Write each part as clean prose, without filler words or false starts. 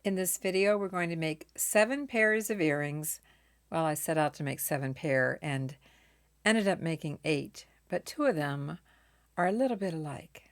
In this video, we're going to make 7 pairs of earrings. Well, I set out to make 7 pair and ended up making 8, but 2 of them are a little bit alike.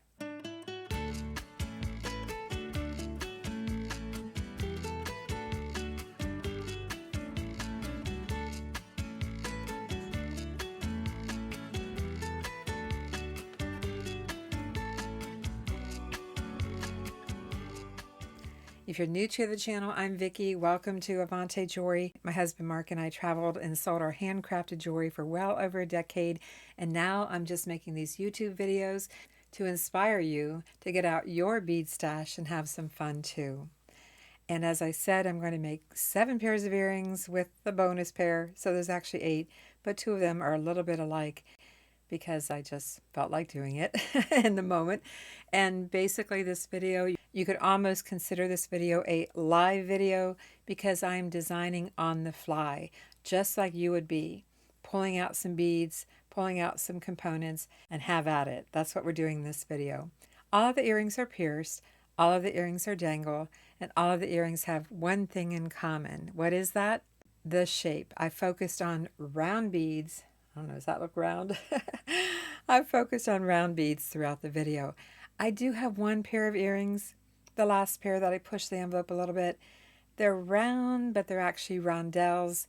If you're new to the channel, I'm Vicki. Welcome to Avante Jewelry. My husband Mark and I traveled and sold our handcrafted jewelry for well over a decade, and now I'm just making these YouTube videos to inspire you to get out your bead stash and have some fun too. And as I said, I'm going to make 7 pairs of earrings with the bonus pair, so there's actually 8, but 2 of them are a little bit alike because I just felt like doing it in the moment. And basically this video, you could almost consider this video a live video because I'm designing on the fly, just like you would be, pulling out some beads, pulling out some components, and have at it. That's what we're doing in this video. All of the earrings are pierced, all of the earrings are dangle, and all of the earrings have one thing in common. What is that? The shape. I focused on round beads. I don't know, does that look round? I've focused on round beads throughout the video. I do have one pair of earrings, the last pair that I pushed the envelope a little bit. They're round, but they're actually rondelles,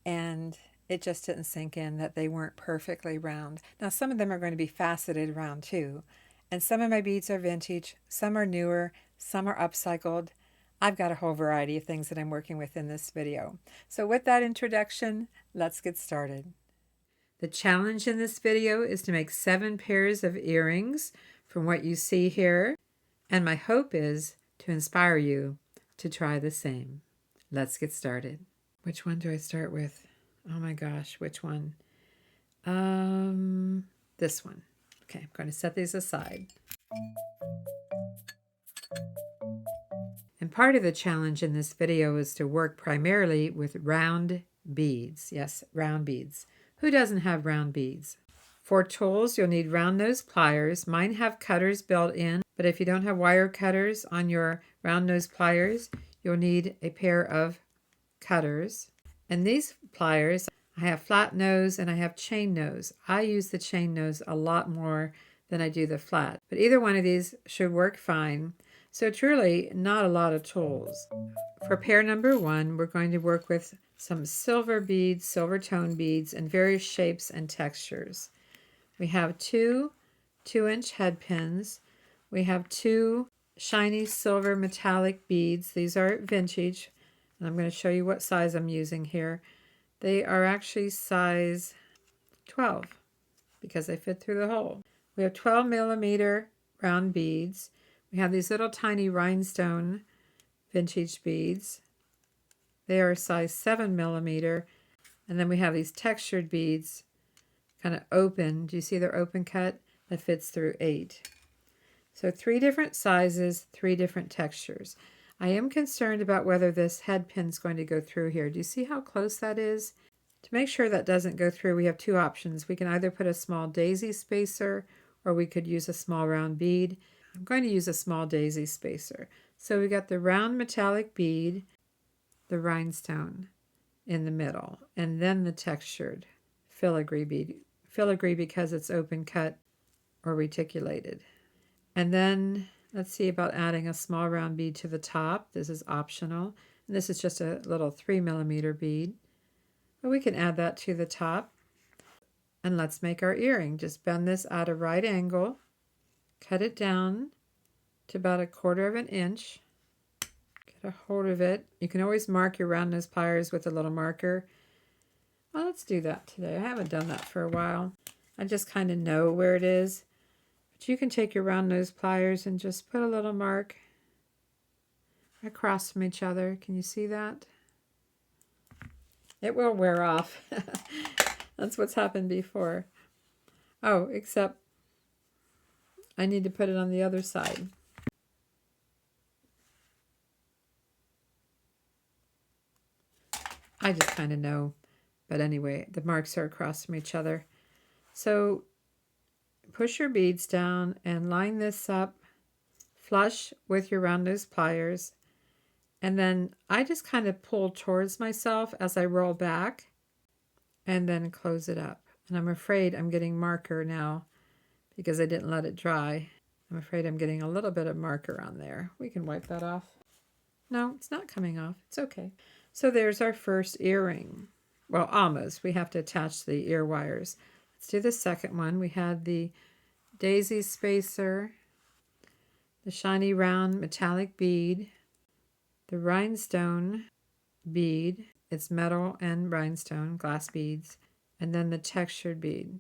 and it just didn't sink in that they weren't perfectly round. Now, some of them are going to be faceted round too, and some of my beads are vintage, some are newer, some are upcycled. I've got a whole variety of things that I'm working with in this video. So with that introduction, let's get started. The challenge in this video is to make 7 pairs of earrings from what you see here, and my hope is to inspire you to try the same. Let's get started. Which one do I start with? Oh my gosh, which one? This one. Okay, I'm going to set these aside. And part of the challenge in this video is to work primarily with round beads. Yes, round beads. Who doesn't have round beads? For tools, you'll need round nose pliers. Mine have cutters built in, but if you don't have wire cutters on your round nose pliers, you'll need a pair of cutters. And these pliers, I have flat nose and I have chain nose. I use the chain nose a lot more than I do the flat, but either one of these should work fine. So it's really not a lot of tools. For pair number 1, we're going to work with some silver beads, silver tone beads, in various shapes and textures. We have 2 2-inch head pins. We have 2 shiny silver metallic beads. These are vintage, and I'm going to show you what size I'm using here. They are actually size 12 because they fit through the hole. We have 12 millimeter round beads. We have these little tiny rhinestone vintage beads. They are size 7 millimeter. And then we have these textured beads, kind of open. Do you see they're open cut? That fits through 8. So 3 different sizes, 3 different textures. I am concerned about whether this head pin is going to go through here. Do you see how close that is? To make sure that doesn't go through, we have 2 options. We can either put a small daisy spacer or we could use a small round bead. I'm going to use a small daisy spacer. So we got the round metallic bead, the rhinestone in the middle, and then the textured filigree bead. Filigree because it's open cut or reticulated. And then let's see about adding a small round bead to the top. This is optional. And this is just a little 3 millimeter bead. But we can add that to the top. And let's make our earring. Just bend this at a right angle. Cut it down to about 1/4 inch. Get a hold of it. You can always mark your round nose pliers with a little marker. Well, let's do that today. I haven't done that for a while. I just kind of know where it is. But you can take your round nose pliers and just put a little mark across from each other. Can you see that? It will wear off. That's what's happened before. Oh, except I need to put it on the other side. I just kind of know. But anyway, the marks are across from each other. So push your beads down and line this up flush with your round nose pliers And then I just kind of pull towards myself as I roll back and then close it up. And I'm afraid I'm getting marker now because I didn't let it dry. I'm afraid I'm getting a little bit of marker on there. We can wipe that off. No, it's not coming off. It's okay. So there's our first earring. Well, almost. We have to attach the ear wires. Let's do the second one. We had the daisy spacer, the shiny round metallic bead, the rhinestone bead. It's metal and rhinestone, glass beads, and then the textured bead.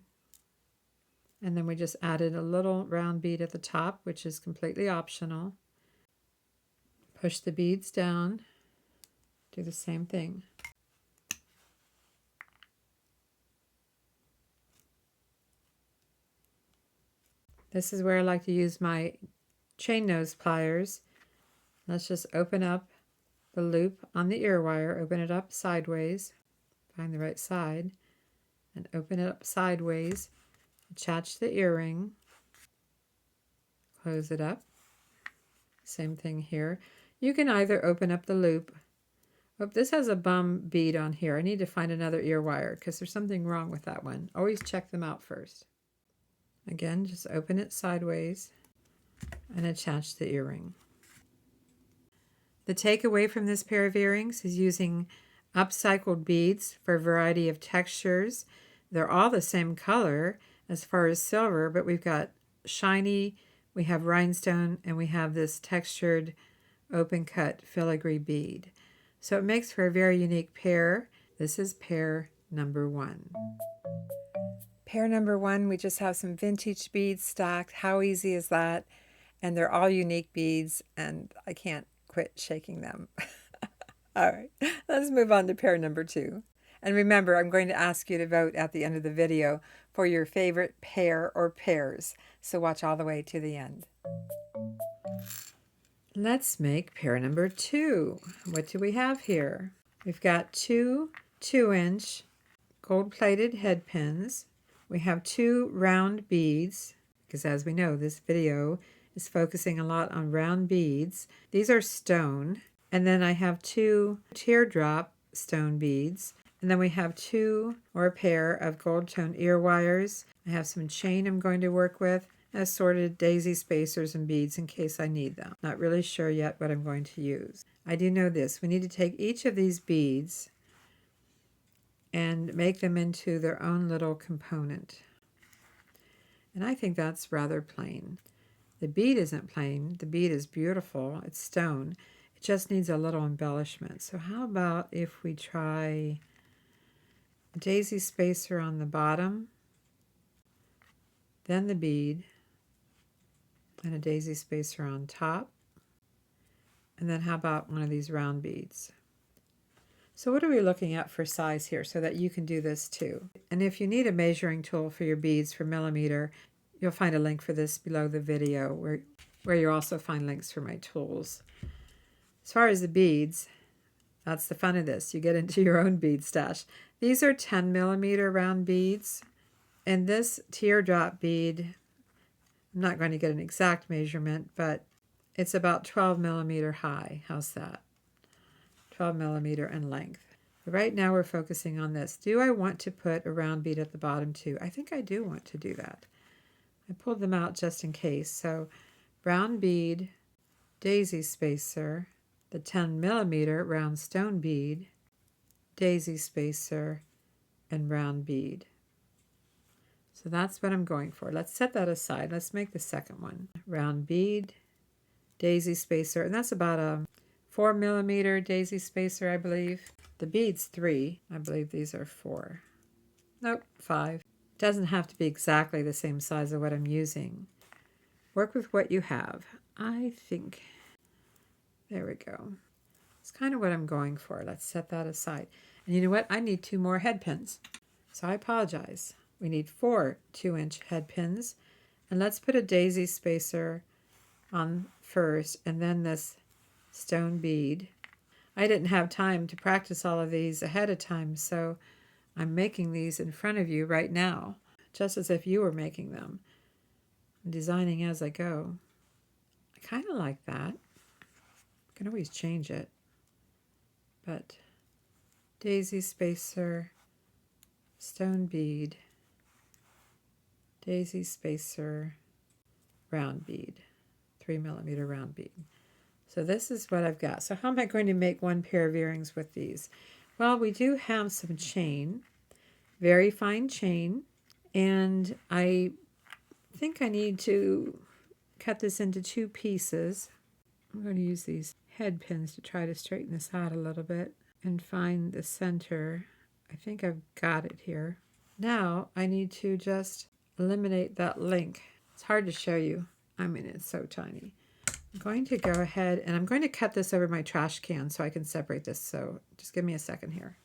And then we just added a little round bead at the top, which is completely optional. Push the beads down, do the same thing. This is where I like to use my chain nose pliers. Let's just open up the loop on the ear wire, open it up sideways, find the right side, and open it up sideways, attach the earring, close it up. Same thing here. You can either open up the loop. Oh, this has a bum bead on here. I need to find another ear wire because there's something wrong with that one. Always check them out first. Again, just open it sideways and attach the earring. The takeaway from this pair of earrings is using upcycled beads for a variety of textures. They're all the same color as far as silver, but we've got shiny, we have rhinestone, and we have this textured open cut filigree bead. So it makes for a very unique pair. This is pair number 1. Pair number 1, we just have some vintage beads stacked. How easy is that? And they're all unique beads, and I can't quit shaking them. All right, let's move on to pair number 2. And remember, I'm going to ask you to vote at the end of the video for your favorite pair or pairs. So watch all the way to the end. Let's make pair number 2. What do we have here? We've got 2 2-inch gold-plated head pins. We have 2 round beads, because as we know, this video is focusing a lot on round beads. These are stone. And then I have 2 teardrop stone beads. And then we have 2 or a pair of gold tone ear wires. I have some chain I'm going to work with, assorted daisy spacers and beads in case I need them. Not really sure yet what I'm going to use. I do know this. We need to take each of these beads and make them into their own little component. And I think that's rather plain. The bead isn't plain. The bead is beautiful. It's stone. It just needs a little embellishment. So how about if we try a daisy spacer on the bottom, then the bead, and a daisy spacer on top, and then how about one of these round beads? So what are we looking at for size here so that you can do this too? And if you need a measuring tool for your beads for millimeter, you'll find a link for this below the video where you'll also find links for my tools. As far as the beads, that's the fun of this. You get into your own bead stash. These are 10 millimeter round beads. And this teardrop bead, I'm not going to get an exact measurement, but it's about 12 millimeter high. How's that? 12 millimeter in length. But right now we're focusing on this. Do I want to put a round bead at the bottom too? I think I do want to do that. I pulled them out just in case. So round bead, daisy spacer, the 10 millimeter round stone bead, daisy spacer, and round bead. So that's what I'm going for. Let's set that aside. Let's make the second one. Round bead, daisy spacer, and that's about a 4 millimeter daisy spacer, I believe. The bead's 3. I believe these are 4. Nope, 5. It doesn't have to be exactly the same size of what I'm using. Work with what you have. I think, there we go. It's kind of what I'm going for. Let's set that aside. And you know what? I need 2 more head pins. So I apologize. We need 4 2-inch head pins. And let's put a daisy spacer on first and then this stone bead. I didn't have time to practice all of these ahead of time, so I'm making these in front of you right now, just as if you were making them. I'm designing as I go. I kind of like that. I can always change it. but daisy spacer, stone bead, daisy spacer, round bead, 3mm round bead. So this is what I've got. So how am I going to make one pair of earrings with these? Well, we do have some chain, very fine chain, and I think I need to cut this into 2 pieces. I'm going to use these head pins to try to straighten this out a little bit and find the center. I think I've got it here. Now I need to just eliminate that link. It's hard to show you. I mean, it's so tiny. I'm going to go ahead and I'm going to cut this over my trash can so I can separate this. So just give me a second here.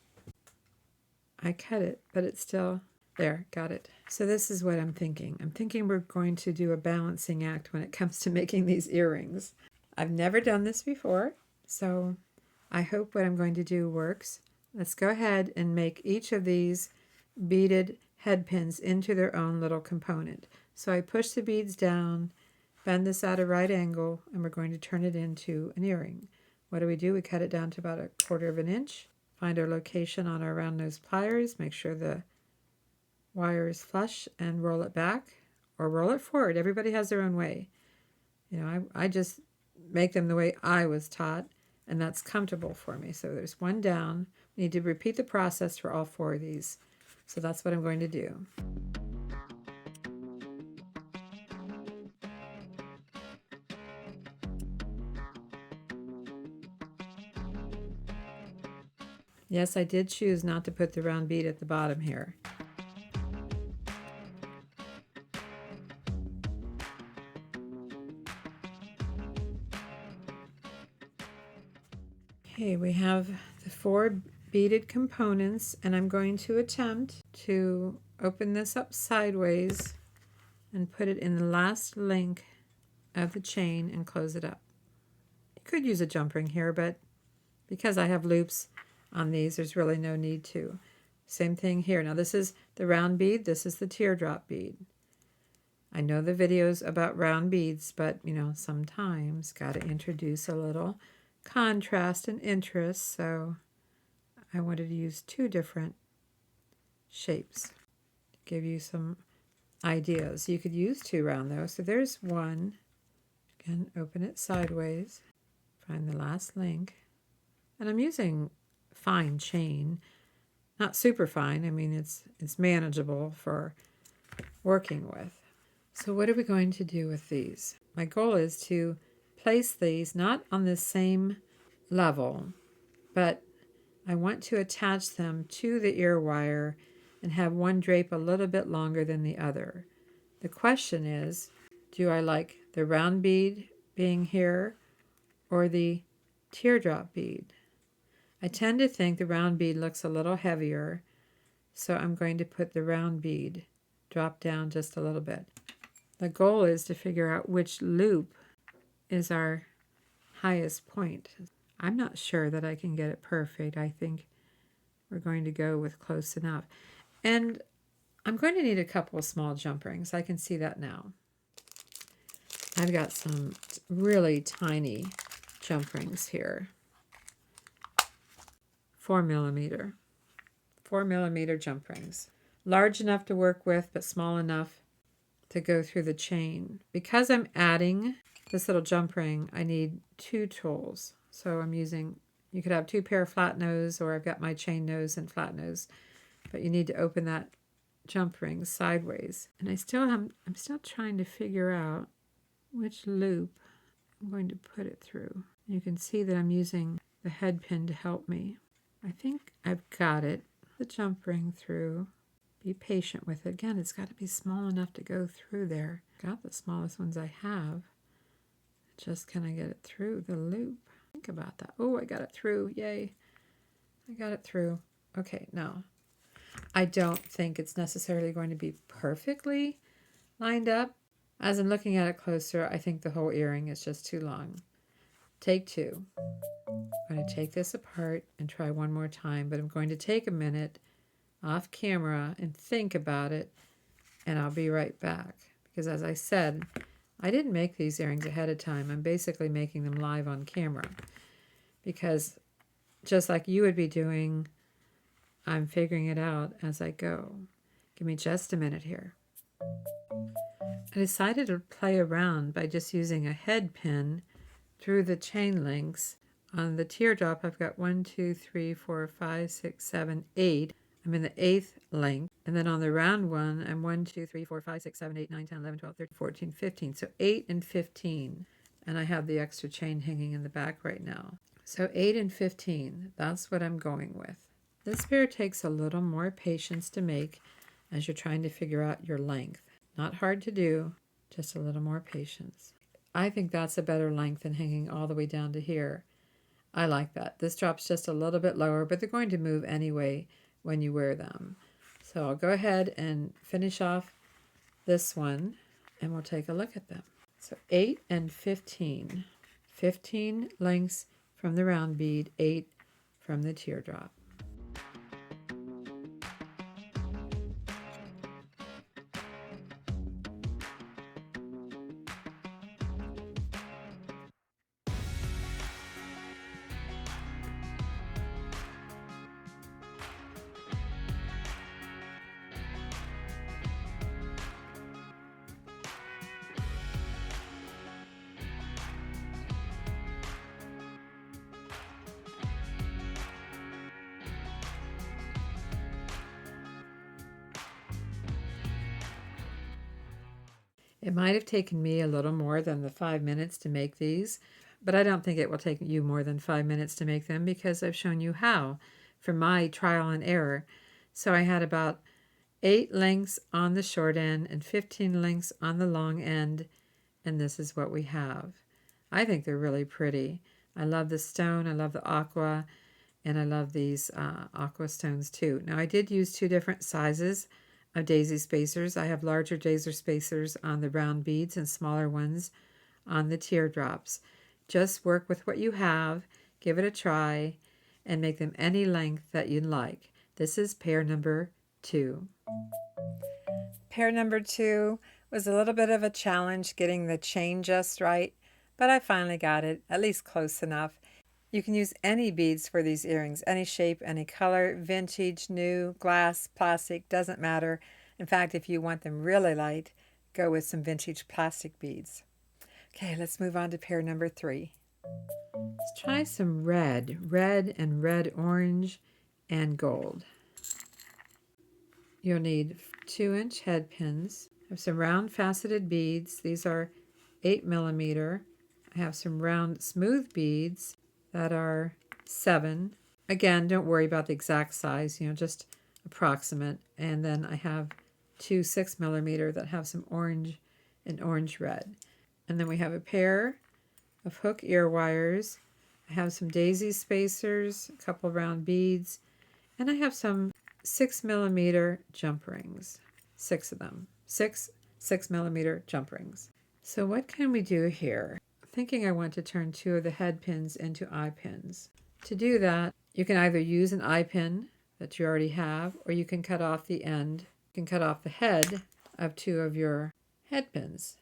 I cut it, but it's still there. Got it. So this is what I'm thinking. I'm thinking we're going to do a balancing act when it comes to making these earrings. I've never done this before, so I hope what I'm going to do works. Let's go ahead and make each of these beaded head pins into their own little component. So I push the beads down, bend this at a right angle, and we're going to turn it into an earring. What do? We cut it down to about 1/4 inch. Find our location on our round nose pliers, make sure the wire is flush, and roll it back or roll it forward. Everybody has their own way. You know, I just make them the way I was taught, and that's comfortable for me. So there's one down. We need to repeat the process for all 4 of these. So that's what I'm going to do. Yes, I did choose not to put the round bead at the bottom here. Okay, we have the 4 beaded components, and I'm going to attempt to open this up sideways and put it in the last link of the chain and close it up. You could use a jump ring here, but because I have loops on these, there's really no need to. Same thing here. Now this is the round bead, this is the teardrop bead. I know the videos about round beads, but you know, sometimes got to introduce a little contrast and interest, so I wanted to use 2 different shapes to give you some ideas. You could use 2 round though. So there's one. Again, open it sideways, find the last link, and I'm using fine chain, not super fine. I mean, it's manageable for working with. So what are we going to do with these? My goal is to place these not on the same level, but I want to attach them to the ear wire and have one drape a little bit longer than the other. The question is, do I like the round bead being here or the teardrop bead? I tend to think the round bead looks a little heavier, so I'm going to put the round bead drop down just a little bit. The goal is to figure out which loop is our highest point. I'm not sure that I can get it perfect. I think we're going to go with close enough. And I'm going to need a couple of small jump rings. I can see that now. I've got some really tiny jump rings here. 4mm. 4mm jump rings. Large enough to work with, but small enough to go through the chain. Because I'm adding this little jump ring, I need 2 tools. So I'm using, you could have 2 pair of flat nose, or I've got my chain nose and flat nose. But you need to open that jump ring sideways. And I'm still trying to figure out which loop I'm going to put it through. You can see that I'm using the head pin to help me. I think I've got it. The jump ring through. Be patient with it. Again, it's got to be small enough to go through there. Got the smallest ones I have. Just can I get it through the loop? Think about that. Oh, I got it through. Yay. I got it through. Okay, now, I don't think it's necessarily going to be perfectly lined up. As I'm looking at it closer, I think the whole earring is just too long. Take 2. I'm going to take this apart and try one more time, but I'm going to take a minute off camera and think about it, and I'll be right back. Because as I said, I didn't make these earrings ahead of time. I'm basically making them live on camera because just like you would be doing. I'm figuring it out as I go. Give me just a minute here. I decided to play around by just using a head pin through the chain links. On the teardrop, I've got 1, 2, 3, 4, 5, 6, 7, 8. I'm in the 8th link. And then on the round one, I'm 1, 2, 3, 4, 5, 6, 7, 8, 9, 10, 11, 12, 13, 14, 15. So 8 and 15. And I have the extra chain hanging in the back right now. So 8 and 15, that's what I'm going with. This pair takes a little more patience to make as you're trying to figure out your length. Not hard to do, just a little more patience. I think that's a better length than hanging all the way down to here. I like that. This drops just a little bit lower, but they're going to move anyway when you wear them. So I'll go ahead and finish off this one, and we'll take a look at them. So 8 and 15. 15 lengths from the round bead, 8 from the teardrop. It might have taken me a little more than the 5 minutes to make these, but I don't think it will take you more than 5 minutes to make them because I've shown you how from my trial and error. So I had about 8 lengths on the short end and 15 lengths on the long end, and this is what we have. I think they're really pretty. I love the stone, I love the aqua, and I love these aqua stones too. Now I did use 2 different sizes of daisy spacers. I have larger daisy spacers on the round beads and smaller ones on the teardrops. Just work with what you have, give it a try, and make them any length that you'd like. This is pair number 2. Pair number 2 was a little bit of a challenge getting the chain just right, but I finally got it, at least close enough. You can use any beads for these earrings, any shape, any color, vintage, new, glass, plastic, doesn't matter. In fact, if you want them really light, go with some vintage plastic beads. Okay, let's move on to pair number 3. Let's try some red and red orange and gold. You'll need 2-inch head pins. I have some round faceted beads. These are 8 millimeter. I have some round smooth beads that are 7. Again, don't worry about the exact size, just approximate. And then I have 2 6 millimeter that have some orange and orange red. And then we have a pair of hook ear wires. I have some daisy spacers, a couple round beads, and I have some 6 millimeter jump rings. 6 of them. 6 millimeter jump rings. So what can we do here? Thinking I want to turn 2 of the head pins into eye pins. To do that, you can either use an eye pin that you already have, or you can cut off the end. You can cut off the head of 2 of your head pins.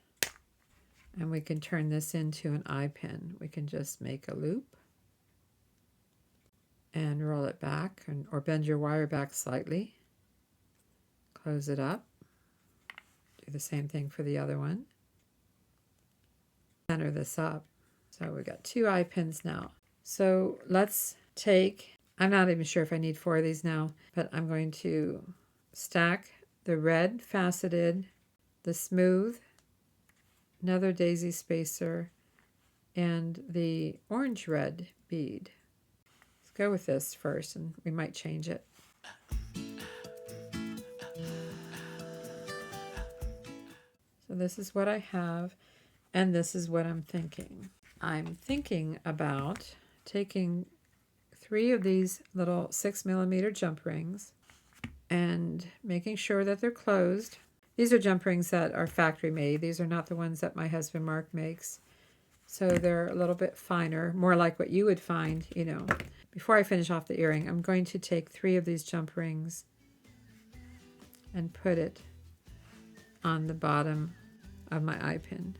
And we can turn this into an eye pin. We can just make a loop and roll it back, or bend your wire back slightly. Close it up. Do the same thing for the other one. Center this up. So we got 2 eye pins now. So let's take, I'm not even sure if I need 4 of these now, but I'm going to stack the red faceted, the smooth, another daisy spacer, and the orange red bead. Let's go with this first, and we might change it. So this is what I have. And this is what I'm thinking. I'm thinking about taking 3 of these little 6 millimeter jump rings and making sure that they're closed. These are jump rings that are factory made. These are not the ones that my husband Mark makes. So they're a little bit finer, more like what you would find, Before I finish off the earring, I'm going to take 3 of these jump rings and put it on the bottom of my eye pin.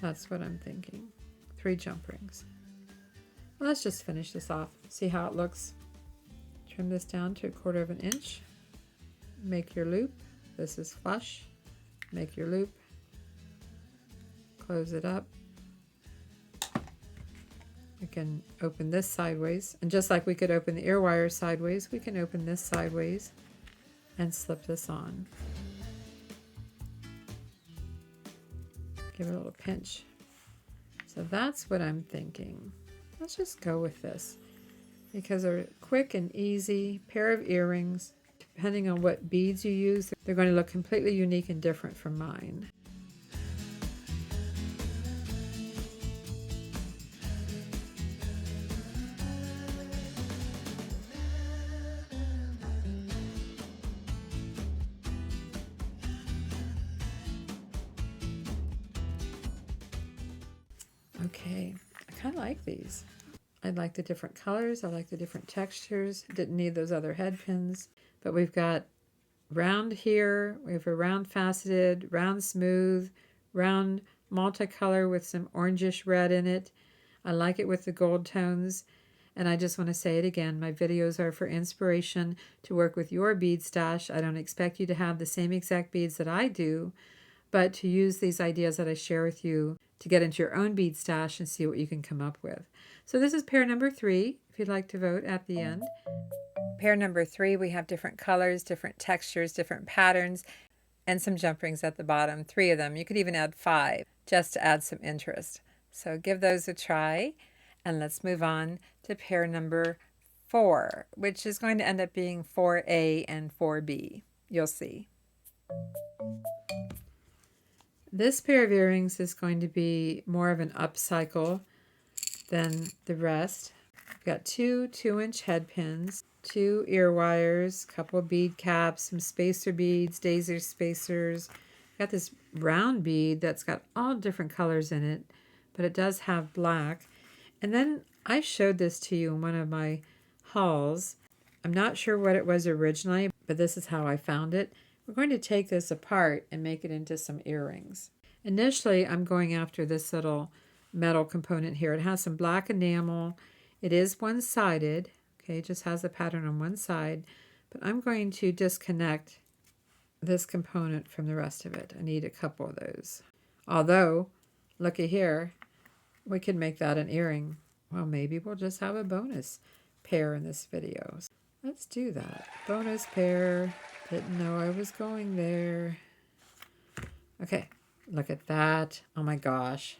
That's what I'm thinking. 3 jump rings. Well, let's just finish this off. See how it looks. Trim this down to 1/4 of an inch. Make your loop. This is flush. Make your loop. Close it up. We can open this sideways. And just like we could open the ear wire sideways, we can open this sideways and slip this on. Give it a little pinch. So that's what I'm thinking. Let's just go with this because they're a quick and easy pair of earrings. Depending on what beads you use, they're going to look completely unique and different from mine. Okay, I kind of like these. I like the different colors. I like the different textures. Didn't need those other head pins. But we've got round here. We have a round faceted, round smooth, round multicolor with some orangish red in it. I like it with the gold tones. And I just want to say it again. My videos are for inspiration to work with your bead stash. I don't expect you to have the same exact beads that I do, but to use these ideas that I share with you to get into your own bead stash and see what you can come up with. So this is pair number 3, if you'd like to vote at the end. Pair number 3, we have different colors, different textures, different patterns, and some jump rings at the bottom, 3 of them. You could even add 5 just to add some interest. So give those a try, and let's move on to pair number 4, which is going to end up being 4A and 4B. You'll see. This pair of earrings is going to be more of an upcycle than the rest. I've got 2 2-inch head pins, 2 ear wires, a couple of bead caps, some spacer beads, daisy spacers. I've got this round bead that's got all different colors in it, but it does have black. And then I showed this to you in one of my hauls. I'm not sure what it was originally, but this is how I found it. We're going to take this apart and make it into some earrings. Initially, I'm going after this little metal component here. It has some black enamel. It is one-sided. Okay, it just has a pattern on one side. But I'm going to disconnect this component from the rest of it. I need a couple of those. Although, looky here, we could make that an earring. Well, maybe we'll just have a bonus pair in this video. Let's do that. Bonus pair. Didn't know I was going there. Okay, look at that. Oh my gosh.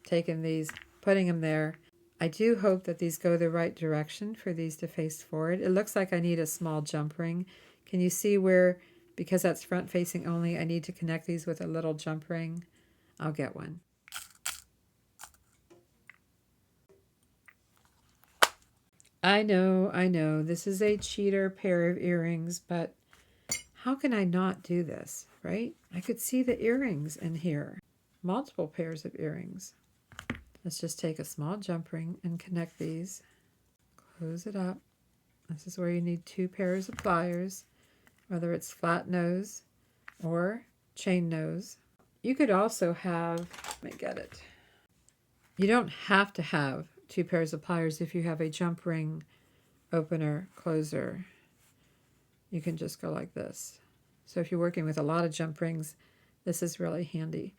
Taking these, putting them there. I do hope that these go the right direction for these to face forward. It looks like I need a small jump ring. Can you see where, because that's front facing only, I need to connect these with a little jump ring? I'll get one. I know, this is a cheater pair of earrings, but how can I not do this, right? I could see the earrings in here. Multiple pairs of earrings. Let's just take a small jump ring and connect these. Close it up. This is where you need 2 pairs of pliers, whether it's flat nose or chain nose. You could also have, let me get it. You don't have to have 2 pairs of pliers if you have a jump ring opener, closer. You can just go like this. So if you're working with a lot of jump rings, this is really handy.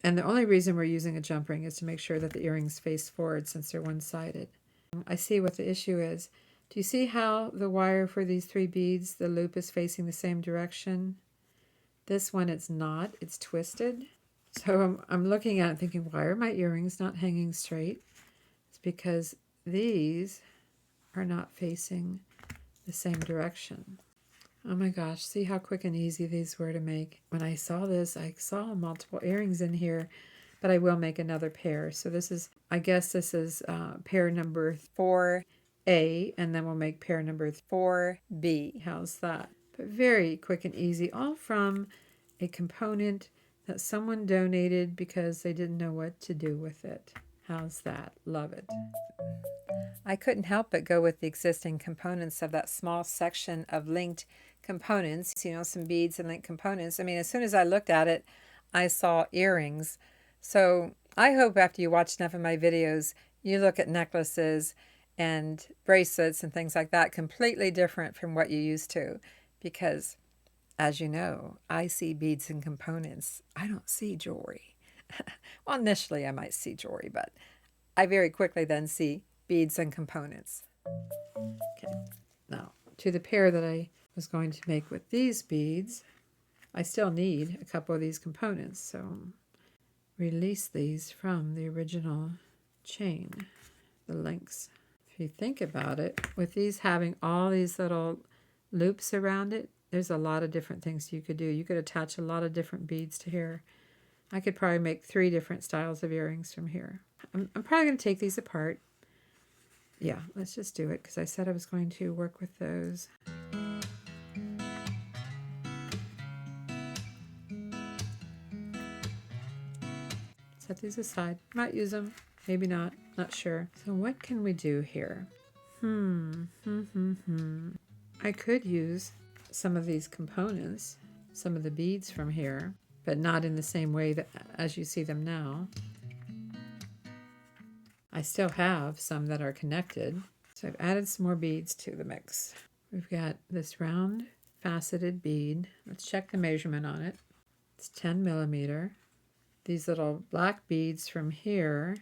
And the only reason we're using a jump ring is to make sure that the earrings face forward since they're one-sided. I see what the issue is. Do you see how the wire for these 3 beads, the loop is facing the same direction? This one, it's not. It's twisted. So I'm looking at it thinking, why are my earrings not hanging straight? It's because these are not facing the same direction. Oh my gosh, see how quick and easy these were to make. When I saw this, I saw multiple earrings in here, but I will make another pair. So this is, I guess this is pair number 4A, and then we'll make pair number 4B. How's that? But very quick and easy, all from a component that someone donated because they didn't know what to do with it. How's that? Love it. I couldn't help but go with the existing components of that small section of linked components, you know, some beads and linked components. I mean, as soon as I looked at it, I saw earrings. So I hope after you watch enough of my videos, You look at necklaces and bracelets and things like that, completely different from what you used to, because as you know, I see beads and components. I don't see jewelry. Well, initially I might see jewelry, but I very quickly then see beads and components. Okay, now to the pair that I was going to make with these beads, I still need a couple of these components, so release these from the original chain, the links. If you think about it, with these having all these little loops around it, there's a lot of different things you could do. You could attach a lot of different beads to here. I could probably make 3 different styles of earrings from here. I'm probably going to take these apart. Yeah, let's just do it because I said I was going to work with those. Set these aside. Might use them, maybe not, not sure. So what can we do here? I could use some of these components, some of the beads from here, but not in the same way that as you see them now. I still have some that are connected, so I've added some more beads to the mix. We've got this round faceted bead. Let's check the measurement on it. It's 10 millimeter. These little black beads from here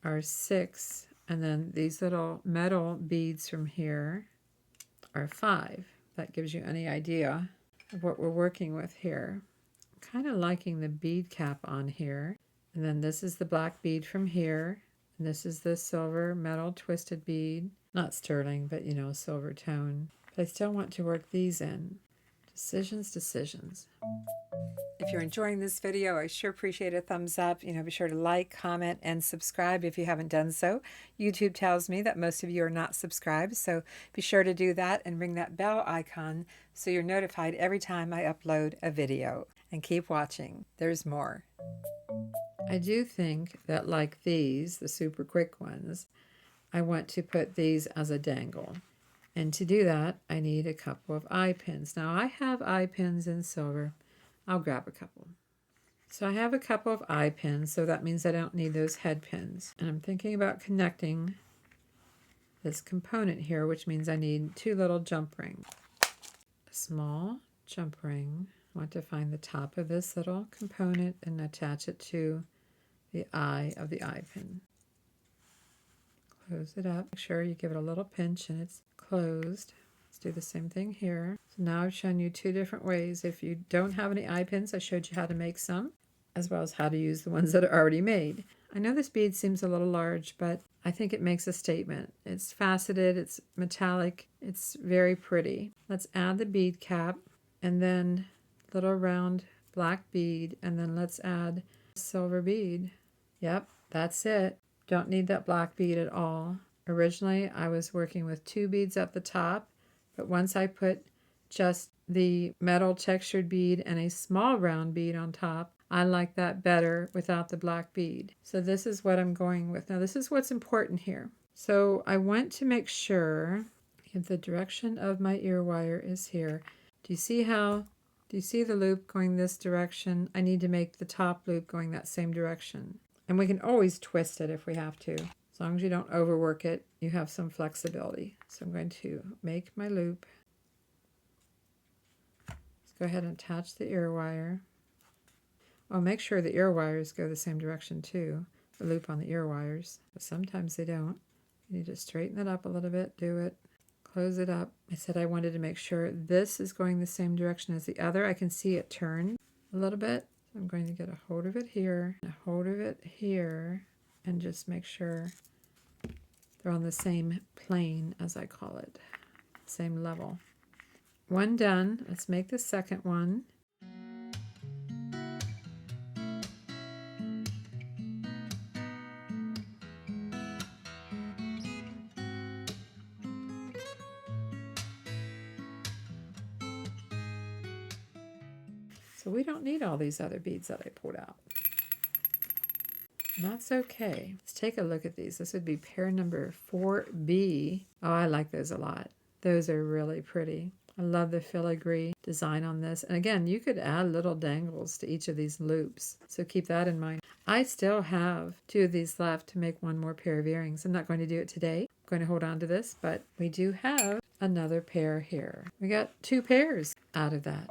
are 6, and then these little metal beads from here are 5. That gives you any idea of what we're working with here. I'm kind of liking the bead cap on here. And then this is the black bead from here. And this is the silver metal twisted bead. Not sterling, but you know, silver tone. But I still want to work these in. Decisions, decisions. If you're enjoying this video, I sure appreciate a thumbs up. Be sure to like, comment, and subscribe if you haven't done so. YouTube tells me that most of you are not subscribed, so be sure to do that and ring that bell icon so you're notified every time I upload a video. And keep watching. There's more. I do think that like these, the super quick ones, I want to put these as a dangle. And to do that, I need a couple of eye pins. Now I have eye pins in silver. I'll grab a couple. So I have a couple of eye pins, so that means I don't need those head pins. And I'm thinking about connecting this component here, which means I need 2 little jump rings. A small jump ring. I want to find the top of this little component and attach it to the eye of the eye pin. Close it up. Make sure you give it a little pinch and it's closed. Let's do the same thing here. So now I've shown you 2 different ways. If you don't have any eye pins, I showed you how to make some, as well as how to use the ones that are already made. I know this bead seems a little large, but I think it makes a statement. It's faceted, it's metallic, it's very pretty. Let's add the bead cap and then little round black bead, and then let's add silver bead. Yep, that's it. Don't need that black bead at all. Originally, I was working with 2 beads at the top, but once I put just the metal textured bead and a small round bead on top, I like that better without the black bead. So this is what I'm going with. Now this is what's important here. So I want to make sure if the direction of my ear wire is here. Do you see the loop going this direction? I need to make the top loop going that same direction. And we can always twist it if we have to. As long as you don't overwork it, you have some flexibility. So I'm going to make my loop. Let's go ahead and attach the ear wire. Oh, make sure the ear wires go the same direction too. The loop on the ear wires. But sometimes they don't. You need to straighten it up a little bit. Do it. Close it up. I said I wanted to make sure this is going the same direction as the other. I can see it turn a little bit. So I'm going to get a hold of it here, a hold of it here, and just make sure they're on the same plane, as I call it, same level. One done. Let's make the second one. So we don't need all these other beads that I pulled out. And that's okay. Let's take a look at these. This would be pair number 4B. Oh, I like those a lot. Those are really pretty. I love the filigree design on this. And again, you could add little dangles to each of these loops. So keep that in mind. I still have 2 of these left to make 1 more pair of earrings. I'm not going to do it today. I'm going to hold on to this, but we do have another pair here. We got 2 pairs out of that.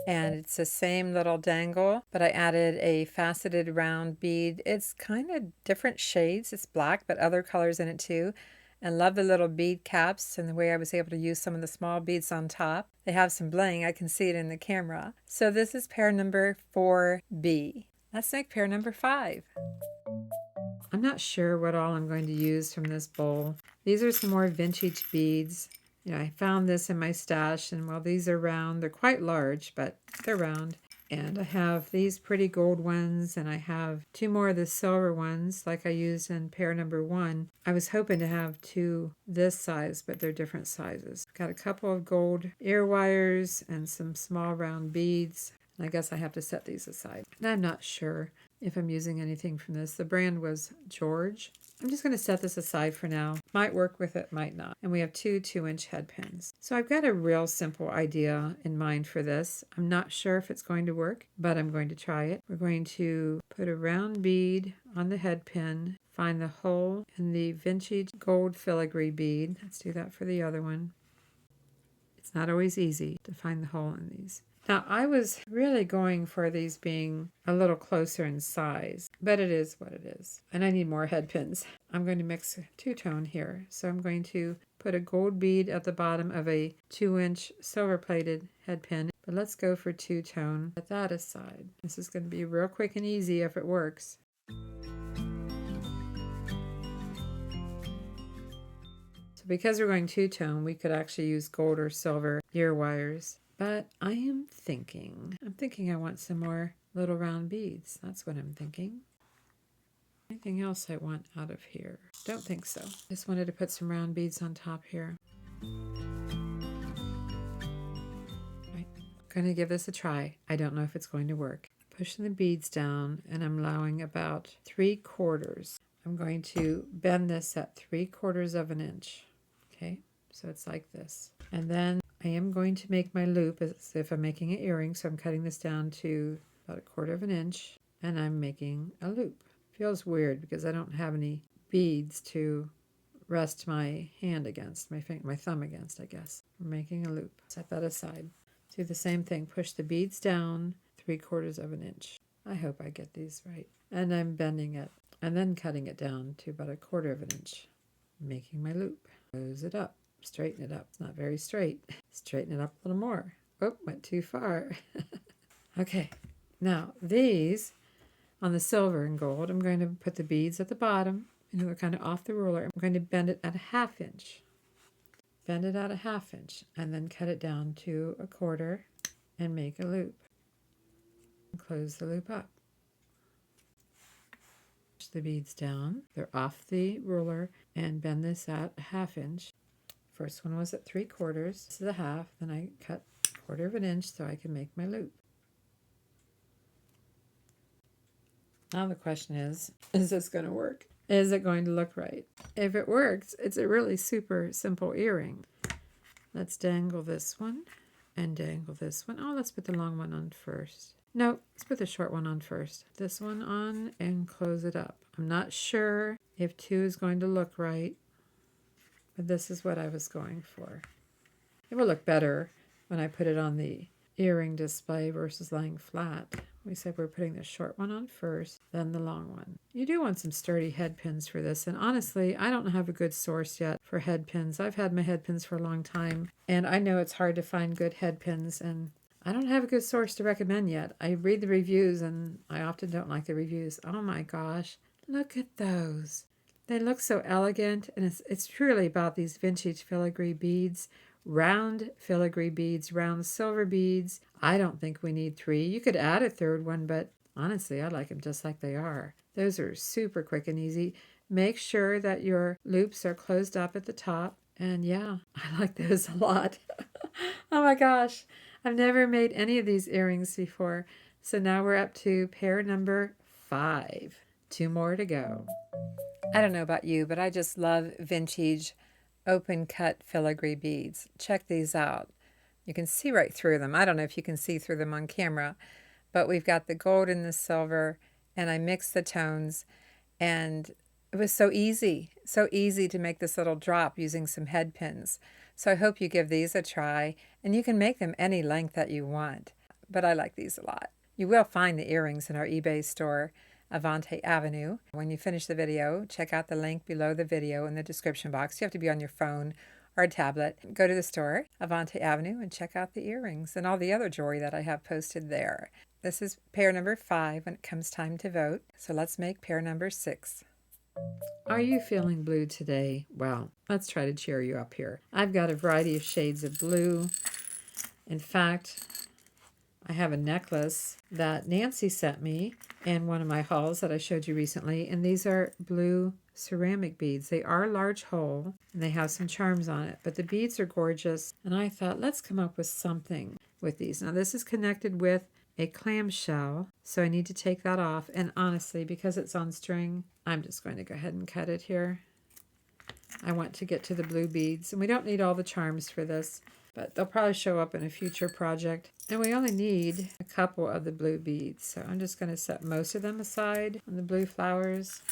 And it's the same little dangle, but I added a faceted round bead. It's kind of different shades. It's black, but other colors in it too. And love the little bead caps and the way I was able to use some of the small beads on top. They have some bling. I can see it in the camera. So this is pair number 4B. Let's make pair number 5. I'm not sure what all I'm going to use from this bowl. These are some more vintage beads. You know, I found this in my stash, and while these are round, they're quite large, but they're round. And I have these pretty gold ones, and I have 2 more of the silver ones like I used in pair number 1. I was hoping to have 2 this size, but they're different sizes. Got a couple of gold ear wires and some small round beads. And I guess I have to set these aside. And I'm not sure if I'm using anything from this. The brand was George. I'm just going to set this aside for now. Might work with it, might not. And we have 2 2-inch head pins. So I've got a real simple idea in mind for this. I'm not sure if it's going to work, but I'm going to try it. We're going to put a round bead on the head pin, find the hole in the vintage gold filigree bead. Let's do that for the other one. It's not always easy to find the hole in these. Now, I was really going for these being a little closer in size, but it is what it is. And I need more head pins. I'm going to mix 2-tone here. So I'm going to put a gold bead at the bottom of a 2-inch silver-plated head pin. But let's go for 2-tone. Set that aside. This is going to be real quick and easy if it works. So because we're going 2-tone, we could actually use gold or silver ear wires. But I'm thinking I want some more little round beads. That's what I'm thinking. Anything else I want out of here? Don't think so. Just wanted to put some round beads on top here. Right. Going to give this a try. I don't know if it's going to work. Pushing the beads down, and I'm allowing about 3/4. I'm going to bend this at 3/4 of an inch. Okay, so it's like this. And then I am going to make my loop as if I'm making an earring, so I'm cutting this down to about 1/4 of an inch, and I'm making a loop. Feels weird because I don't have any beads to rest my hand against, my thumb against, I guess. I'm making a loop. Set that aside. Do the same thing. Push the beads down 3/4 of an inch. I hope I get these right. And I'm bending it and then cutting it down to about 1/4 of an inch. Making my loop. Close it up. Straighten it up. It's not very straight. Straighten it up a little more. Oh, went too far. Okay, now these on the silver and gold, I'm going to put the beads at the bottom, and they're kind of off the ruler. I'm going to bend it at 1/2 inch. Bend it at 1/2 inch, and then cut it down to 1/4 and make a loop. And close the loop up. Push the beads down. They're off the ruler, and bend this at 1/2 inch. First one was at 3/4. This is 1/2. Then I cut 1/4 of an inch so I can make my loop. Now the question is this going to work? Is it going to look right? If it works, it's a really super simple earring. Let's dangle this one and dangle this one. Oh, let's put the long one on first. No, let's put the short one on first. This one on and close it up. I'm not sure if 2 is going to look right, but this is what I was going for. It will look better when I put it on the earring display versus lying flat. We said we're putting the short one on first, then the long one. You do want some sturdy head pins for this, and honestly, I don't have a good source yet for head pins. I've had my head pins for a long time, and I know it's hard to find good head pins, and I don't have a good source to recommend yet. I read the reviews, and I often don't like the reviews. Oh my gosh, look at those. They look so elegant, and it's truly about these vintage filigree beads. Round filigree beads, round silver beads. I don't think we need 3. You could add a 3rd one, but honestly, I like them just like they are. Those are super quick and easy. Make sure that your loops are closed up at the top. And yeah, I like those a lot. Oh my gosh, I've never made any of these earrings before. So now we're up to pair number 5. 2 more to go. I don't know about you, but I just love vintage open cut filigree beads. Check these out. You can see right through them. I don't know if you can see through them on camera, but we've got the gold and the silver, and I mixed the tones, and it was so easy to make this little drop using some head pins. So I hope you give these a try, and you can make them any length that you want, but I like these a lot. You will find the earrings in our eBay store, Avante Avenue. When you finish the video, check out the link below the video in the description box. You have to be on your phone or a tablet. Go to the store, Avante Avenue, and check out the earrings and all the other jewelry that I have posted there. This is pair number 5 when it comes time to vote. So let's make pair number 6. Are you feeling blue today? Well, let's try to cheer you up here. I've got a variety of shades of blue. In fact, I have a necklace that Nancy sent me in one of my hauls that I showed you recently, and these are blue ceramic beads. They are large hole, and they have some charms on it, but the beads are gorgeous, and I thought, let's come up with something with these. Now, this is connected with a clamshell, so I need to take that off, and honestly, because it's on string, I'm just going to go ahead and cut it here. I want to get to the blue beads, and we don't need all the charms for this, but they'll probably show up in a future project. And we only need a couple of the blue beads, so I'm just going to set most of them aside on the blue flowers.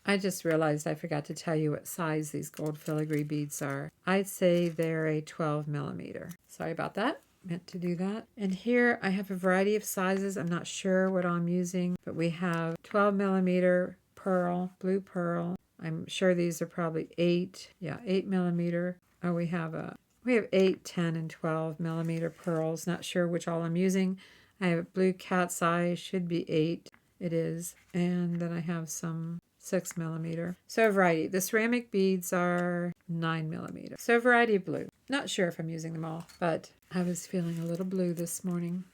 I just realized I forgot to tell you what size these gold filigree beads are. I'd say they're a 12 millimeter. Sorry about that. Meant to do that. And here I have a variety of sizes. I'm not sure what I'm using, but we have 12 millimeter pearl, blue pearl. I'm sure these are probably 8 millimeter. Oh, we have 8, 10, and 12 millimeter pearls. Not sure which all I'm using. I have blue cat's eye, should be 8. It is. And then I have some 6 millimeter. So a variety. The ceramic beads are 9 millimeter. So a variety of blue. Not sure if I'm using them all, but I was feeling a little blue this morning.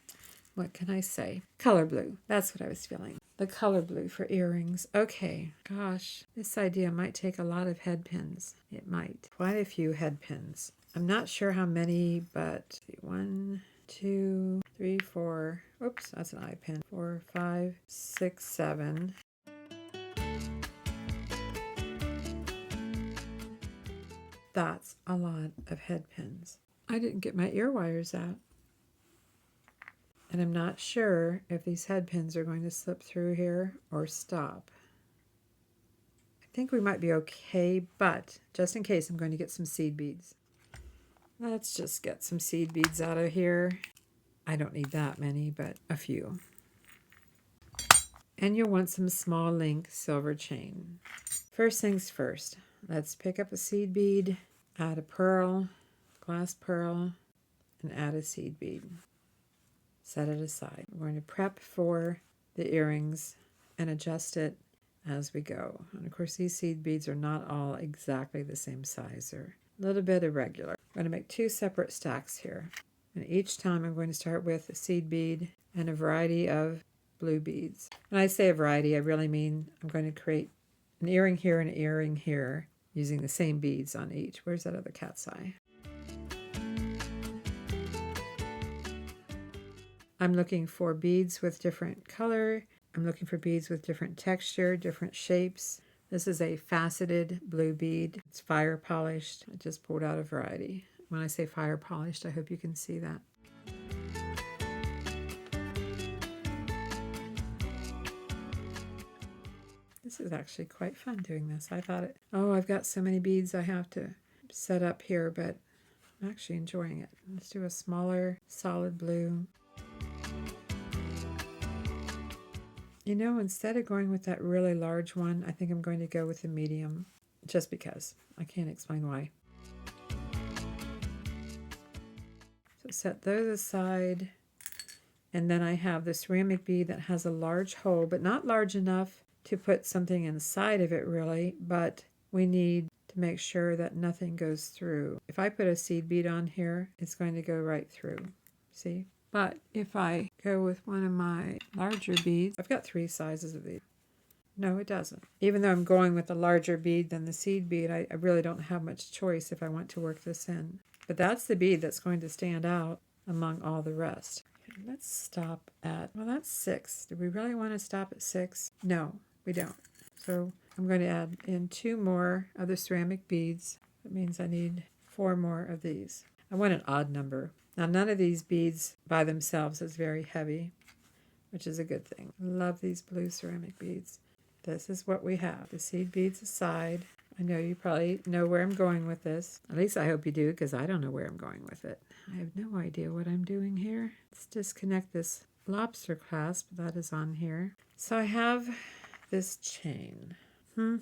What can I say? Color blue. That's what I was feeling. The color blue for earrings. Okay. Gosh, this idea might take a lot of head pins. It might. Quite a few head pins. I'm not sure how many, but 1, 2, 3, 4. Oops, that's an eye pin. 4, 5, 6, 7. That's a lot of head pins. I didn't get my ear wires out. And I'm not sure if these head pins are going to slip through here or stop. I think we might be okay, but just in case, I'm going to get some seed beads. Let's just get some seed beads out of here. I don't need that many, but a few. And you'll want some small link silver chain. First things first, let's pick up a seed bead, add a pearl, glass pearl, and add a seed bead. Set it aside. We're going to prep for the earrings and adjust it as we go. And of course, these seed beads are not all exactly the same size. They're a little bit irregular. I'm going to make 2 separate stacks here. And each time I'm going to start with a seed bead and a variety of blue beads. When I say a variety, I really mean I'm going to create an earring here and an earring here using the same beads on each. Where's that other cat's eye? I'm looking for beads with different color. I'm looking for beads with different texture, different shapes. This is a faceted blue bead. It's fire polished. I just pulled out a variety. When I say fire polished, I hope you can see that. This is actually quite fun doing this. I thought I've got so many beads I have to set up here, but I'm actually enjoying it. Let's do a smaller solid blue. You know, instead of going with that really large one, I think I'm going to go with the medium, just because. I can't explain why. So set those aside, and then I have the ceramic bead that has a large hole, but not large enough to put something inside of it really, but we need to make sure that nothing goes through. If I put a seed bead on here, it's going to go right through. See? But if I go with one of my larger beads, I've got 3 sizes of these. No, it doesn't. Even though I'm going with a larger bead than the seed bead, I really don't have much choice if I want to work this in. But that's the bead that's going to stand out among all the rest. Okay, let's stop at, well, that's 6. Do we really want to stop at 6? No, we don't. So I'm going to add in 2 more of the ceramic beads. That means I need 4 more of these. I want an odd number. Now none of these beads by themselves is very heavy, which is a good thing. Love these blue ceramic beads. This is what we have. The seed beads aside. I know you probably know where I'm going with this. At least I hope you do, because I don't know where I'm going with it. I have no idea what I'm doing here. Let's disconnect this lobster clasp that is on here. So I have this chain. I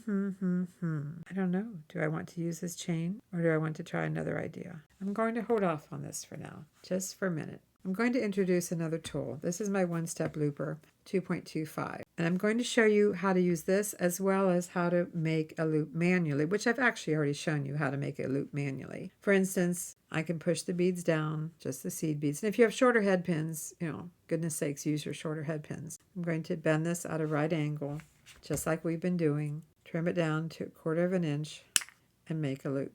don't know. Do I want to use this chain, or do I want to try another idea? I'm going to hold off on this for now, just for a minute. I'm going to introduce another tool. This is my one-step looper, 2.25. And I'm going to show you how to use this as well as how to make a loop manually, which I've actually already shown you how to make a loop manually. For instance, I can push the beads down, just the seed beads. And if you have shorter head pins, goodness sakes, use your shorter head pins. I'm going to bend this at a right angle, just like we've been doing. Trim it down to 1/4 of an inch and make a loop.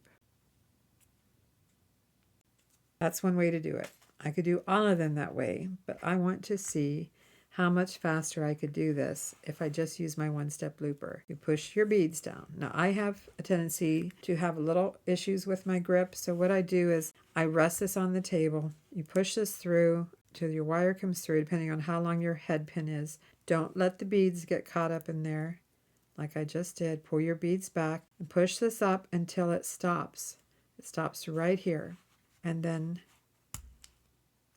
That's one way to do it. I could do all of them that way, but I want to see how much faster I could do this if I just use my one-step looper. You push your beads down. Now I have a tendency to have little issues with my grip, so what I do is I rest this on the table. You push this through till your wire comes through, depending on how long your head pin is. Don't let the beads get caught up in there like I just did. Pull your beads back and push this up until it stops. It stops right here. And then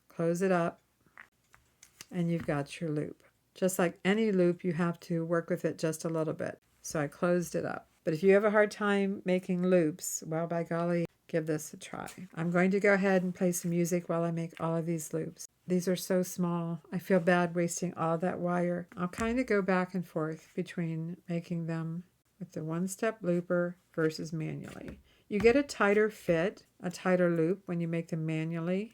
close it up, and you've got your loop. Just like any loop, you have to work with it just a little bit. So I closed it up. But if you have a hard time making loops, well, by golly, give this a try. I'm going to go ahead and play some music while I make all of these loops. These are so small. I feel bad wasting all that wire. I'll kind of go back and forth between making them with the one-step looper versus manually. You get a tighter fit, a tighter loop when you make them manually.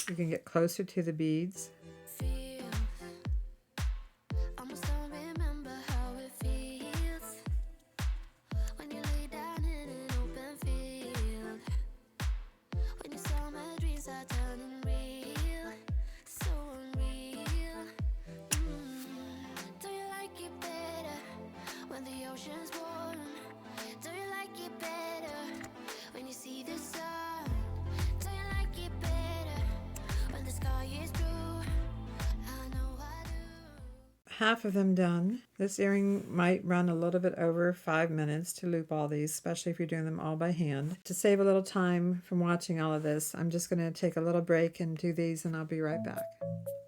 You can get closer to the beads. Half of them done. This earring might run a little bit over 5 minutes to loop all these, especially if you're doing them all by hand. To save a little time from watching all of this, I'm just going to take a little break and do these, and I'll be right back.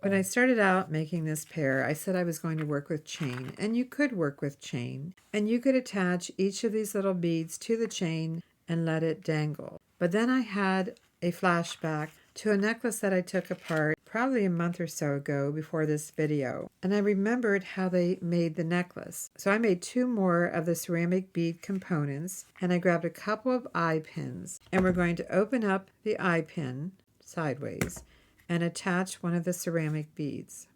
When I started out making this pair, I said I was going to work with chain, and you could work with chain, and you could attach each of these little beads to the chain and let it dangle. But then I had a flashback to a necklace that I took apart probably a month or so ago before this video, and I remembered how they made the necklace. So I made 2 more of the ceramic bead components, and I grabbed a couple of eye pins, and we're going to open up the eye pin sideways and attach one of the ceramic beads.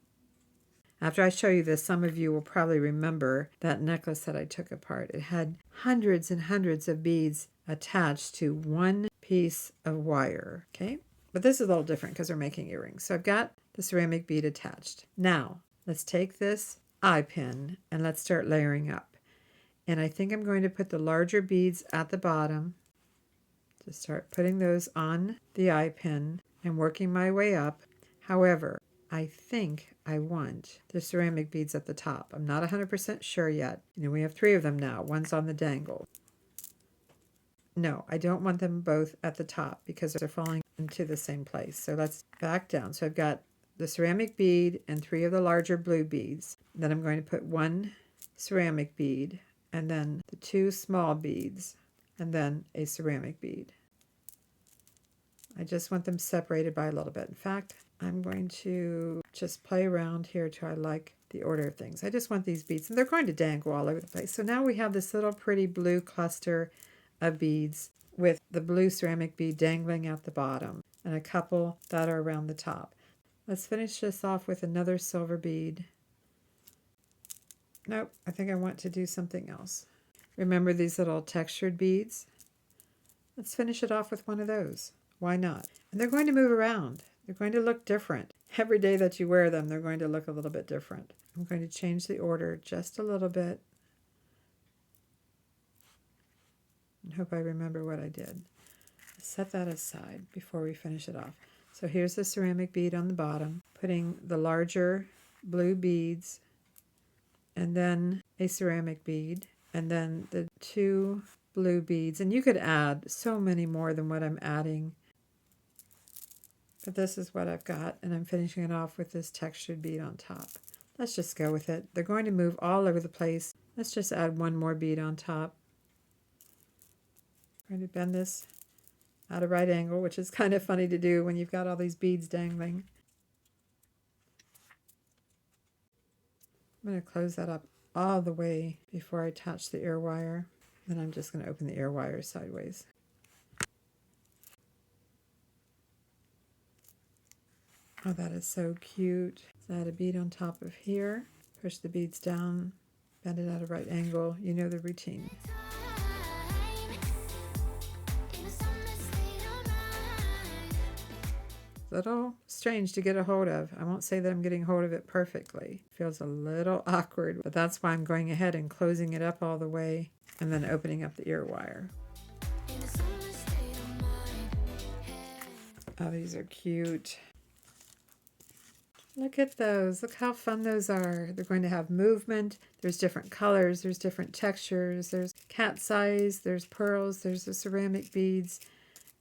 After I show you this, some of you will probably remember that necklace that I took apart. It had hundreds and hundreds of beads attached to one piece of wire, okay? But this is a little different because we're making earrings. So I've got the ceramic bead attached. Now, let's take this eye pin and let's start layering up. And I think I'm going to put the larger beads at the bottom. Just start putting those on the eye pin and working my way up. However, I think I want the ceramic beads at the top. I'm not 100% sure yet. We have 3 of them now. One's on the dangle. No, I don't want them both at the top because they're falling into the same place. So let's back down. So I've got the ceramic bead and 3 of the larger blue beads. Then I'm going to put 1 ceramic bead and then the 2 small beads and then a ceramic bead. I just want them separated by a little bit. In fact, I'm going to just play around here till I like the order of things. I just want these beads, and they're going to dangle all over the place. So now we have this little pretty blue cluster of beads with the blue ceramic bead dangling at the bottom and a couple that are around the top. Let's finish this off with another silver bead. Nope, I think I want to do something else. Remember these little textured beads? Let's finish it off with one of those. Why not? And they're going to move around. They're going to look different. Every day that you wear them, they're going to look a little bit different. I'm going to change the order just a little bit. And hope I remember what I did. Set that aside before we finish it off. So here's the ceramic bead on the bottom, putting the larger blue beads, and then a ceramic bead, and then the 2 blue beads. And you could add so many more than what I'm adding, but this is what I've got, and I'm finishing it off with this textured bead on top. Let's just go with it. They're going to move all over the place. Let's just add 1 more bead on top. I'm going to bend this at a right angle, which is kind of funny to do when you've got all these beads dangling. I'm going to close that up all the way before I attach the ear wire. Then I'm just going to open the ear wire sideways. Oh, that is so cute. So add a bead on top of here. Push the beads down, bend it at a right angle. You know the routine. A little strange to get a hold of. I won't say that I'm getting hold of it perfectly. It feels a little awkward, but that's why I'm going ahead and closing it up all the way and then opening up the ear wire. Oh, these are cute. Look at those. Look how fun those are. They're going to have movement. There's different colors. There's different textures. There's cat's eyes. There's pearls. There's the ceramic beads.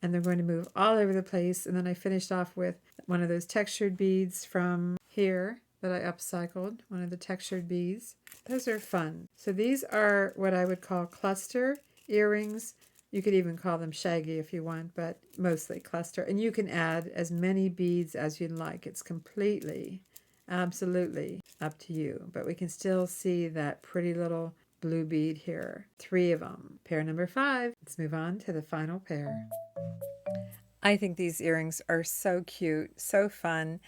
And they're going to move all over the place. And then I finished off with one of those textured beads from here that I upcycled, one of the textured beads. Those are fun. So these are what I would call cluster earrings. You could even call them shaggy if you want, but mostly cluster. And you can add as many beads as you'd like. It's completely, absolutely up to you. But we can still see that pretty little blue bead here. 3 of them. Pair number 5. Let's move on to the final pair. I think these earrings are so cute, so fun,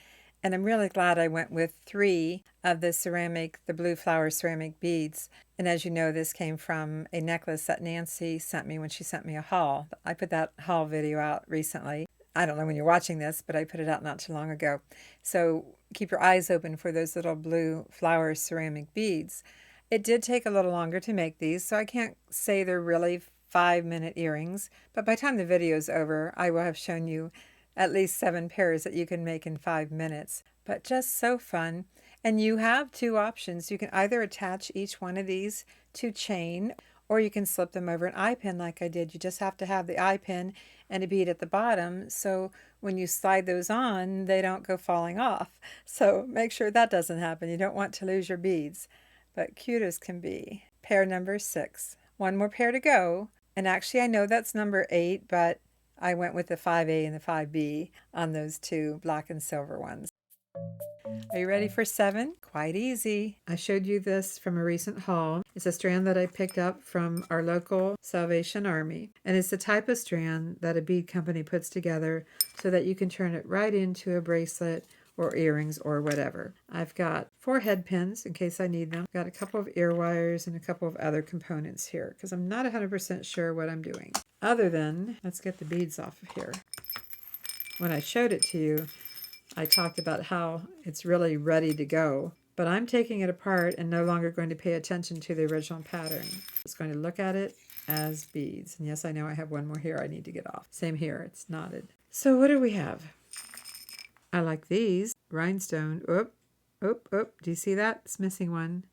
and I'm really glad I went with 3 of the blue flower ceramic beads. And as you know, this came from a necklace that Nancy sent me when she sent me a haul. I put that haul video out recently. I don't know when you're watching this, but I put it out not too long ago. So keep your eyes open for those little blue flower ceramic beads. It did take a little longer to make these, so I can't say they're really 5-minute earrings, but by the time the video is over, I will have shown you at least 7 pairs that you can make in 5 minutes. But just so fun. And you have 2 options. You can either attach each one of these to chain, or you can slip them over an eye pin like I did. You just have to have the eye pin and a bead at the bottom, so when you slide those on, they don't go falling off. So make sure that doesn't happen. You don't want to lose your beads. But cute as can be. Pair number 6. 1 more pair to go. And actually, I know that's number 8, but I went with the 5A and the 5B on those 2 black and silver ones. Are you ready for 7? Quite easy. I showed you this from a recent haul. It's a strand that I picked up from our local Salvation Army. And it's the type of strand that a bead company puts together so that you can turn it right into a bracelet or earrings or whatever. I've got 4 head pins in case I need them. I've got a couple of ear wires and a couple of other components here because I'm not 100% sure what I'm doing. Other than, let's get the beads off of here. When I showed it to you, I talked about how it's really ready to go, but I'm taking it apart and no longer going to pay attention to the original pattern. It's going to look at it as beads. And yes, I know I have 1 more here I need to get off. Same here, it's knotted. So what do we have? I like these. Rhinestone. Oop, oop, oop. Do you see that? It's missing one.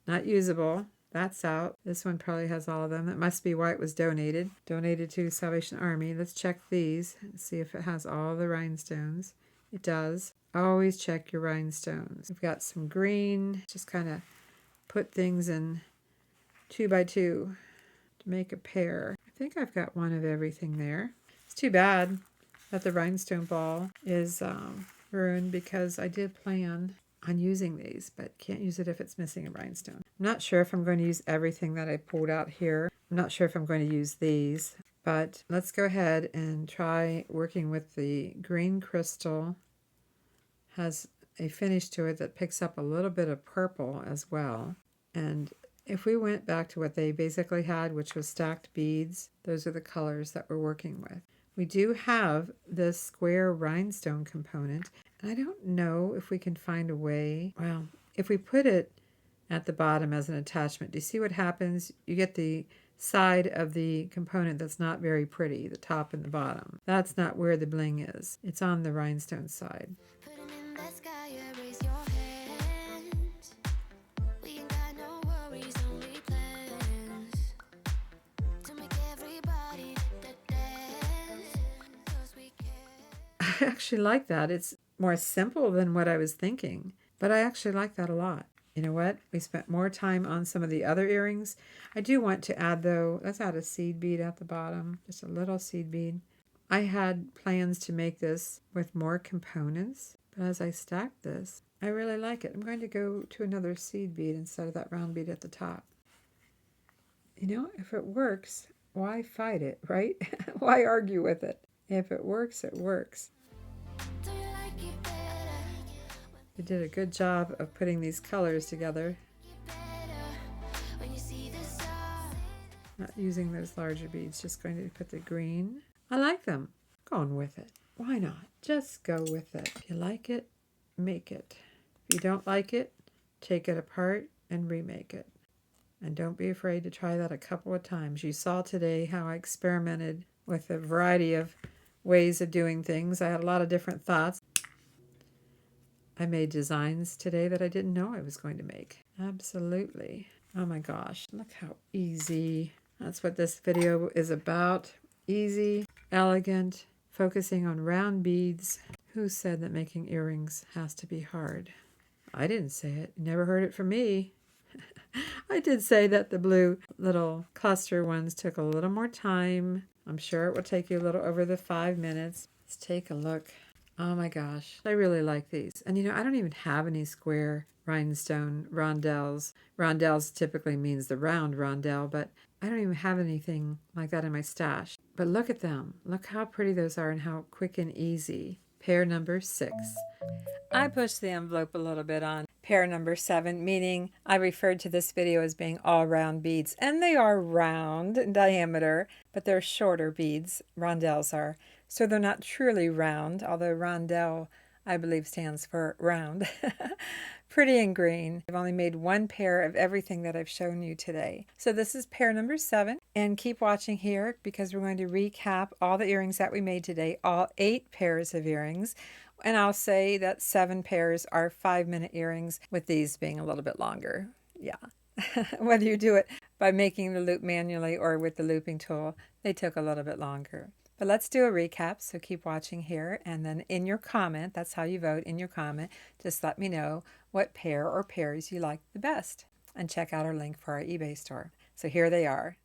Not usable. That's out. This one probably has all of them. That must be why it was donated. Donated to Salvation Army. Let's check these and see if it has all the rhinestones. It does. Always check your rhinestones. We've got some green. Just kind of put things in 2 by 2 to make a pair. I think I've got one of everything there. It's too bad that the rhinestone ball is ruined because I did plan on using these, but can't use it if it's missing a rhinestone. I'm not sure if I'm going to use everything that I pulled out here. I'm not sure if I'm going to use these, but let's go ahead and try working with the green crystal. Has a finish to it that picks up a little bit of purple as well. And if we went back to what they basically had, which was stacked beads, those are the colors that we're working with. We do have this square rhinestone component, and I don't know if we can find a way. Well, if we put it at the bottom as an attachment, do you see what happens? You get the side of the component that's not very pretty, the top and the bottom. That's not where the bling is. It's on the rhinestone side. I actually like that. It's more simple than what I was thinking, but I actually like that a lot. You know what? We spent more time on some of the other earrings. I do want to add, though, let's add a seed bead at the bottom, just a little seed bead. I had plans to make this with more components, but as I stacked this, I really like it. I'm going to go to another seed bead instead of that round bead at the top. You know, if it works, why fight it, right? Why argue with it? If it works, it works. We did a good job of putting these colors together. Not using those larger beads, just going to put the green. I like them. Going with it. Why not? Just go with it. If you like it, make it. If you don't like it, take it apart and remake it. And don't be afraid to try that a couple of times. You saw today how I experimented with a variety of ways of doing things. I had a lot of different thoughts. I made designs today that I didn't know I was going to make. Absolutely. Oh my gosh, look how easy. That's what this video is about. Easy, elegant, focusing on round beads. Who said that making earrings has to be hard? I didn't say it. You never heard it from me. I did say that the blue little cluster ones took a little more time. I'm sure it will take you a little over the 5 minutes. Let's take a look. Oh my gosh, I really like these. And you know, I don't even have any square rhinestone rondelles. Rondelles typically means the round rondelle, but I don't even have anything like that in my stash. But look at them. Look how pretty those are and how quick and easy. Pair number 6. I pushed the envelope a little bit on pair number 7, meaning I referred to this video as being all round beads. And they are round in diameter, but they're shorter beads. Rondelles are. So they're not truly round, although rondelle, I believe, stands for round. Pretty and green. I've only made one pair of everything that I've shown you today. So this is pair number 7. And keep watching here because we're going to recap all the earrings that we made today, all 8 pairs of earrings. And I'll say that 7 pairs are 5-minute earrings, with these being a little bit longer. Yeah. Whether you do it by making the loop manually or with the looping tool, they took a little bit longer. But let's do a recap, so keep watching here, and then in your comment, that's how you vote, in your comment, just let me know what pair or pairs you like the best. And check out our link for our eBay store. So here they are.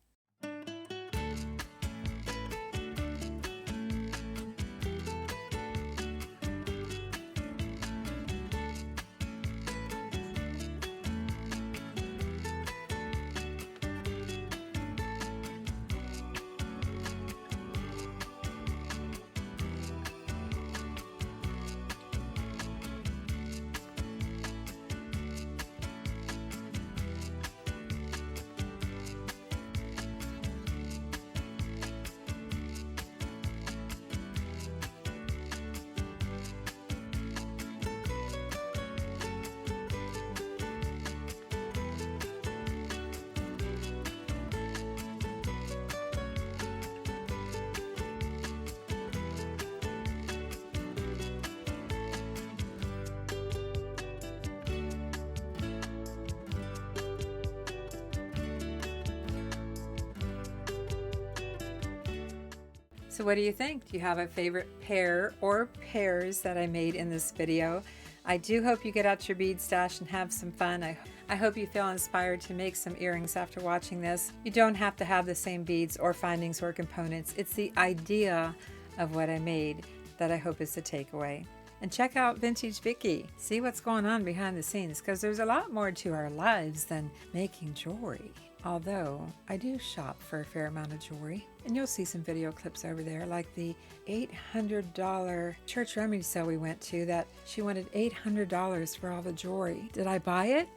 So what do you think? Do you have a favorite pair or pairs that I made in this video? I do hope you get out your bead stash and have some fun. I hope you feel inspired to make some earrings after watching this. You don't have to have the same beads or findings or components. It's the idea of what I made that I hope is the takeaway. And check out Vintage Vicky. See what's going on behind the scenes, because there's a lot more to our lives than making jewelry. Although I do shop for a fair amount of jewelry, and you'll see some video clips over there, like the $800 church remedy sale we went to that she wanted $800 for all the jewelry. Did I buy it?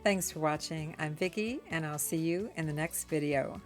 Thanks for watching. I'm Vicki, and I'll see you in the next video.